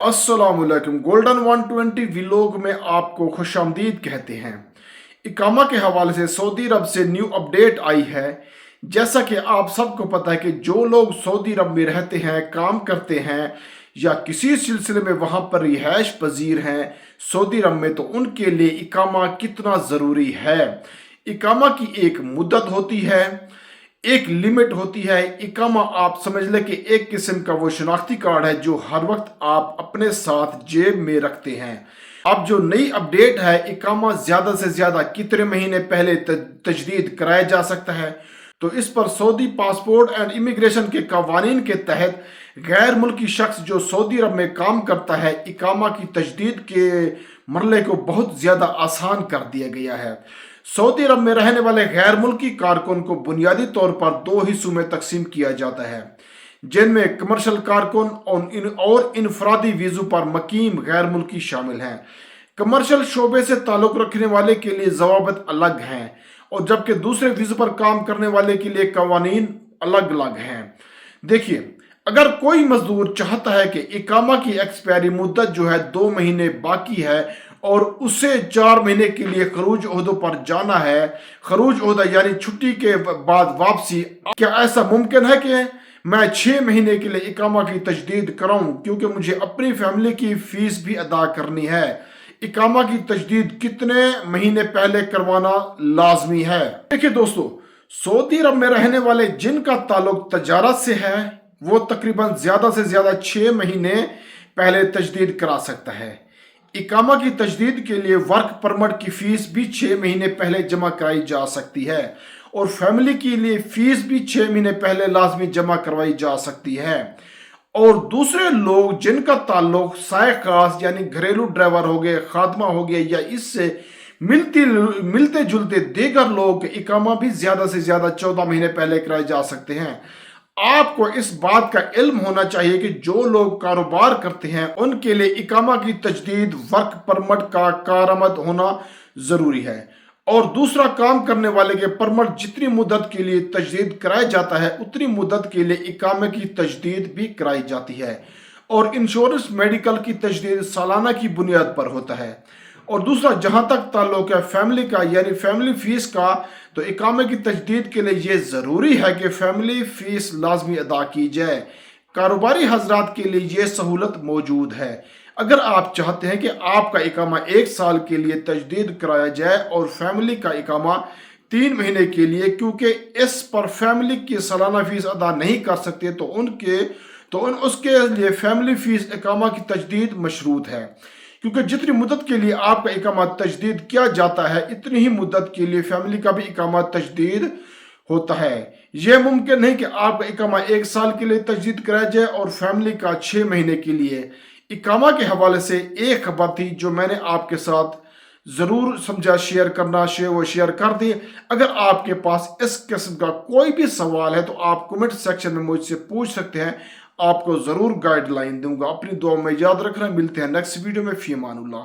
अस्सलाम वालेकुम। Golden 120 vlog में आपको खुश आमदीद कहते हैं। इकामा के हवाले से सऊदी अरब से न्यू अपडेट आई है। जैसा कि आप सबको पता है कि जो लोग सऊदी अरब में रहते हैं, काम करते हैं या किसी सिलसिले में वहाँ पर रिहाइश पजीर हैं सऊदी अरब में, तो उनके लिए इकामा कितना ज़रूरी है। इकामा की एक मुद्दत होती है, एक लिमिट होती है। इकामा आप समझ लें कि एक किस्म का वो शनाख्ती कार्ड है जो हर वक्त आप अपने साथ जेब में रखते हैं। अब जो नई अपडेट है, इकामा ज़्यादा से ज़्यादा कितने महीने पहले तजदीद कराया जा सकता है, तो इस पर सऊदी पासपोर्ट एंड इमिग्रेशन के कवानीन के तहत गैर मुल्की शख्स जो सऊदी अरब में काम करता है, इकामा की तजदीद के मरले को बहुत ज़्यादा आसान कर दिया गया है। सऊदी अरब में रहने वाले गैर मुल्की कारकुन को बुनियादी तौर पर दो हिस्सों में तकसीम किया जाता है, जिनमें कमर्शल कारकुन और इनफरादी वीज़ों पर मकीम गैर मुल्की शामिल हैं। कमर्शल शोबे से ताल्लुक़ रखने वाले के लिए ज़वाबित अलग हैं, और जबकि दूसरे वीज़ों पर काम करने वाले के लिए कवानीन अलग अलग हैं। देखिए, अगर कोई मजदूर चाहता है कि इकामा की एक्सपायरी मुद्दत जो है 2 महीने बाकी है और उसे 4 महीने के लिए खरूज ओहदों पर जाना है, खरूज ओहदा यानी छुट्टी के बाद वापसी, क्या ऐसा मुमकिन है कि मैं 6 महीने के लिए इकामा की तजदीद कराऊं, क्योंकि मुझे अपनी फैमिली की फीस भी अदा करनी है। इकामा की तजदीद कितने महीने पहले करवाना लाजमी है? देखिए दोस्तों, सऊदी अरब में रहने वाले जिनका ताल्लुक तजारत से है, वो तकरीबन ज़्यादा से ज़्यादा 6 महीने पहले तजदीद करा सकता है। इकामा की तजदीद के लिए वर्क परमिट की फ़ीस भी 6 महीने पहले जमा कराई जा सकती है, और फैमिली के लिए फ़ीस भी 6 महीने पहले लाजमी जमा करवाई जा सकती है। और दूसरे लोग जिनका ताल्लुक साय खास यानी घरेलू ड्राइवर हो गए, खादमा हो गए, या इससे मिलते जुलते दीगर लोग, इकामा भी ज़्यादा से ज़्यादा 14 महीने पहले कराए जा सकते हैं। आपको इस बात का इल्म होना चाहिए कि जो लोग कारोबार करते हैं उनके लिए इकामा की तजदीद वर्क परमिट का कारआमद होना ज़रूरी है, और दूसरा काम करने वाले के परमिट जितनी मुद्दत के लिए तजदीद कराया जाता है उतनी मुद्दत के लिए इकामे की तजदीद भी कराई जाती है। और इंश्योरेंस मेडिकल की तजदीद सालाना की बुनियाद पर होता है। और दूसरा, जहाँ तक ताल्लुक है फैमिली का यानी फैमिली फीस का, तो इकामे की तजदीद के लिए ये ज़रूरी है कि फैमिली फीस लाजमी अदा की जाए। कारोबारी हजरात के लिए ये सहूलत मौजूद है। अगर आप चाहते हैं कि आपका इकामा 1 साल के लिए तजदीद कराया जाए और फैमिली का इकामा 3 महीने के लिए, क्योंकि इस पर फैमिली की सालाना फीस अदा नहीं कर सकते, तो उसके लिए फैमिली फीस इकामा की तजदीद मशरूत है। क्योंकि जितनी मुद्दत के लिए आपका इकामा तजदीद किया जाता है, इतनी ही मुद्दत के लिए फैमिली का भी इकामा तजदीद होता है। यह मुमकिन नहीं कि आपका इकामा 1 साल के लिए तजदीद कराया जाए और फैमिली का 6 महीने के लिए। इकामा के हवाले से एक खबर थी जो मैंने आपके साथ ज़रूर समझा शेयर कर दी। अगर आपके पास इस किस्म का कोई भी सवाल है तो आप कमेंट सेक्शन में मुझसे पूछ सकते हैं, आपको ज़रूर गाइडलाइन दूंगा। अपनी दुआ में याद रखना। मिलते हैं नेक्स्ट वीडियो में। फ़ी अमानुल्लाह।